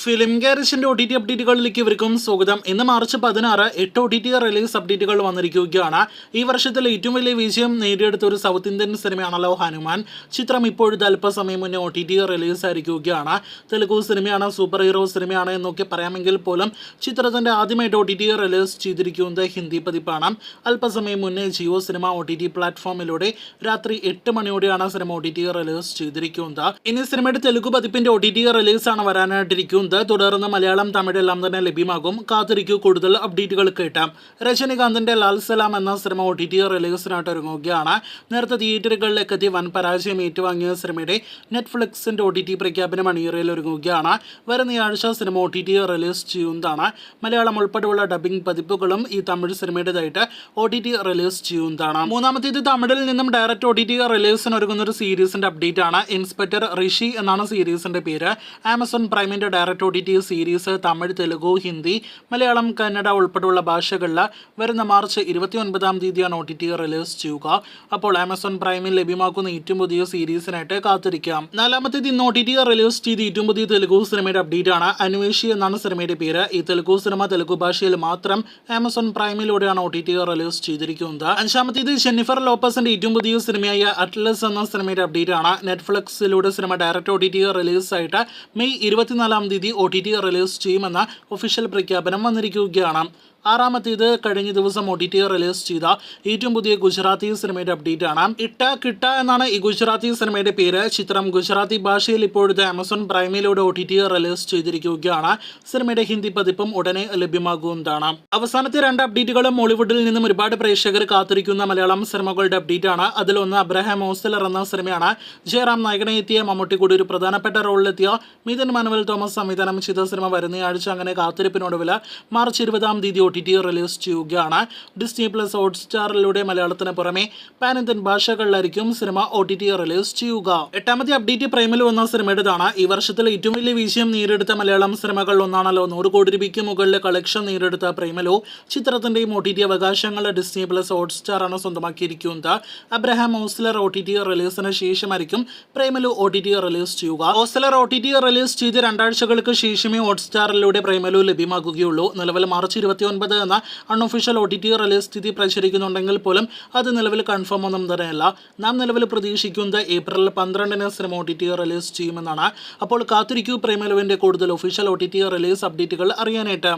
Film ഗാരേജിന്റെ OTT അപ്ഡേറ്റുകളിലേക്ക് ഇവർക്കും സ്വാഗതം. ഇന്ന് മാർച്ച് 16 8 OTT റിലീസ് അപ്ഡേറ്റുകൾ വന്നിരിക്കുകയാണ്. ഈ വർഷത്തിലെ ഏറ്റവും വലിയ വിജയം നേടിയെടുത്ത ഒരു സൗത്ത് ഇന്ത്യൻ സിനിമയാണല്ലോ ഹനുമാൻ. ചിത്രം ഇപ്പോഴത്തെ അല്പസമയം മുന്നേ OTT റിലീസ് ആയിരിക്കുകയാണ്. തെലുഗു സിനിമയാണ്, സൂപ്പർ ഹീറോ സിനിമയാണ് എന്നൊക്കെ പറയാമെങ്കിൽ പോലും ചിത്രത്തിന്റെ ആദ്യമായിട്ട് OTT റിലീസ് ചെയ്തിരിക്കുന്നത് ഹിന്ദി പതിപ്പാണ്. അല്പസമയം മുന്നേ ജിയോ സിനിമ OTT പ്ലാറ്റ്ഫോമിലൂടെ രാത്രി 8 മണിയോടെയാണ് സിനിമ OTT റിലീസ് ചെയ്തിരിക്കുന്നത്. ഇനി സിനിമയുടെ തെലുഗു പതിപ്പിന്റെ OTT റിലീസാണ് വരാനായിട്ടിരിക്കുന്നത്. തുടർന്ന് മലയാളം, തമിഴ് എല്ലാം തന്നെ ലഭ്യമാകും. കാത്തിരിക്കൂ കൂടുതൽ അപ്ഡേറ്റുകൾ കേട്ടാം. രജനികാന്തിന്റെ ലാൽ സലാം എന്ന സിനിമ OTT റിലീസിനായിട്ട് ഒരുങ്ങുകയാണ്. നേരത്തെ തിയേറ്ററുകളിലേക്ക് എത്തി വൻ പരാജയം ഏറ്റുവാങ്ങിയ സിനിമയുടെ നെറ്റ്ഫ്ലിക്സിന്റെ OTT പ്രഖ്യാപനം അണിയറയിൽ ഒരുങ്ങുകയാണ്. വരുന്ന ആഴ്ച സിനിമ OTT റിലീസ് ചെയ്യുന്നതാണ്. മലയാളം ഉൾപ്പെടെയുള്ള ഡബിംഗ് പതിപ്പുകളും ഈ തമിഴ് സിനിമയുടേതായിട്ട് OTT റിലീസ് ചെയ്യുന്നതാണ്. മൂന്നാമത്തേത് തമിഴിൽ നിന്നും ഡയറക്റ്റ് OTT റിലീസിന് ഒരുങ്ങുന്ന ഒരു സീരീസിന്റെ അപ്ഡേറ്റ് ആണ്. ഇൻസ്പെക്ടർ ഋഷി എന്നാണ് സീരീസിന്റെ പേര്. ആമസോൺ പ്രൈമിന്റെ direct OTT series Tamil, Telugu, Hindi, Malayalam, Kannada ഉൾപ്പെടെയുള്ള ഭാഷകളിൽ വരുന്ന മാർച്ച് 29 തീയതിയാണ് OTT റിലീസ് ചെയ്യുക. അപ്പോൾ ആമസോൺ പ്രൈമിൽ ലഭ്യമാക്കുന്ന ഏറ്റവും പുതിയ സീരീസിനായിട്ട് കാത്തിരിക്കാം. നാലാമത്തേത് ഇന്ന് OTT റിലീസ് ചെയ്ത ഏറ്റവും പുതിയ തെലുഗു സിനിമയുടെ അപ്ഡേറ്റ് ആണ്. അന്വേഷി എന്നാണ് സിനിമയുടെ പേര്. ഈ തെലുഗു സിനിമ തെലുഗു ഭാഷയിൽ മാത്രം ആമസോൺ പ്രൈമിലൂടെയാണ് OTT റിലീസ് ചെയ്തിരിക്കുന്നത്. അഞ്ചാമത്തേത് ജെന്നിഫർ ലോപ്പസിന്റെ ഏറ്റവും പുതിയ സിനിമയായ അറ്റ്ലസ് എന്ന സിനിമയുടെ അപ്ഡേറ്റ് ആണ്. നെറ്റ്ഫ്ലിക്സിലൂടെ സിനിമ ഡയറക്റ്റ് OTT റിലീസായിട്ട് മെയ് 24 തീയതി OTT റിലീസ് ചെയ്യുമെന്ന ഒഫീഷ്യൽ പ്രഖ്യാപനം വന്നിരിക്കുകയാണ്. ആറാമത്തേത് കഴിഞ്ഞ ദിവസം OTT റിലീസ് ചെയ്ത ഏറ്റവും പുതിയ ഗുജറാത്തി സിനിമയുടെ അപ്ഡേറ്റ് ആണ്. ഇട്ട കിട്ട എന്നാണ് ഈ ഗുജറാത്തി സിനിമയുടെ പേര്. ചിത്രം ഗുജറാത്തി ഭാഷയിൽ ഇപ്പോഴത്തെ ആമസോൺ പ്രൈമിലൂടെ OTT റിലീസ് ചെയ്തിരിക്കുകയാണ്. സിനിമയുടെ ഹിന്ദി പതിപ്പും ഉടനെ ലഭ്യമാകുന്നതാണ്. അവസാനത്തെ രണ്ട് അപ്ഡേറ്റുകളും മോളിവുഡിൽ നിന്നും ഒരുപാട് പ്രേക്ഷകർ കാത്തിരിക്കുന്ന മലയാളം സിനിമകളുടെ അപ്ഡേറ്റ് ആണ്. അതിലൊന്ന് അബ്രഹാം ഓസ്ലർ എന്ന സിനിമയാണ്. ജയറാം നായകനെ എത്തിയ മമ്മൂട്ടി കൂടി ഒരു പ്രധാനപ്പെട്ട റോളിലെത്തിയ മിഥുൻ മാനുവൽ തോമസ് സംവിധാനം ചെയ്ത സിനിമ വരുന്നയാഴ്ച അങ്ങനെ കാത്തിരിപ്പിനൊടുവിൽ മാർച്ച് 20 തീയതി OTT റിലീസ് ചെയ്യുകയാണ്. ഡിസ്നി പ്ലസ് ഹോട്ട്സ്റ്റാറിലൂടെ മലയാളത്തിന് പുറമെ പാൻ ഇന്ത്യൻ ഭാഷകളിലായിരിക്കും സിനിമ OTT റിലീസ് ചെയ്യുക. എട്ടാമത്തെ അപ്ഡേറ്റ് പ്രേമലു എന്ന സിനിമയുടേതാണ്. ഈ വർഷത്തിൽ ഏറ്റവും വലിയ വിജയം നേടിയെടുത്ത മലയാളം സിനിമകളിൽ ഒന്നാണല്ലോ. 100 കോടി രൂപയ്ക്ക് മുകളിലെ കളക്ഷൻ നേടിയെടുത്ത പ്രേമലു ചിത്രത്തിന്റെയും OTT അവകാശങ്ങൾ ഡിസ്നി പ്ലസ് ഹോട്ട്സ്റ്റാർ ആണ് സ്വന്തമാക്കിയിരിക്കുന്നത്. അബ്രഹാം ഓസ്ലർ OTT റിലീസിന് ശേഷമായിരിക്കും പ്രേമലു OTT റിലീസ് ചെയ്യുക. ഓസ്ലർ OTT റിലീസ് ചെയ്ത് 2 ആഴ്ചകൾക്ക് ശേഷമേ ഹോട്ട്സ്റ്റാറിലൂടെ പ്രേമലു ലഭ്യമാകുകയുള്ളൂ. നിലവിൽ മാർച്ച് 29 എന്ന അൺഒഫീഷ്യൽ OTT റിലീസ് സ്ഥിതി പ്രചരിക്കുന്നുണ്ടെങ്കിൽ പോലും അത് നിലവിൽ കൺഫേം ഒന്നും തന്നെയല്ല. നാം നിലവിൽ പ്രതീക്ഷിക്കുന്നത് ഏപ്രിൽ 12 സിനിമ OTT റിലീസ് ചെയ്യുമെന്നാണ്. അപ്പോൾ കാത്തിരിക്കൂ പ്രേമലുവിന്റെ കൂടുതൽ ഒഫീഷ്യൽ OTT റിലീസ് അപ്ഡേറ്റുകൾ അറിയാനായിട്ട്.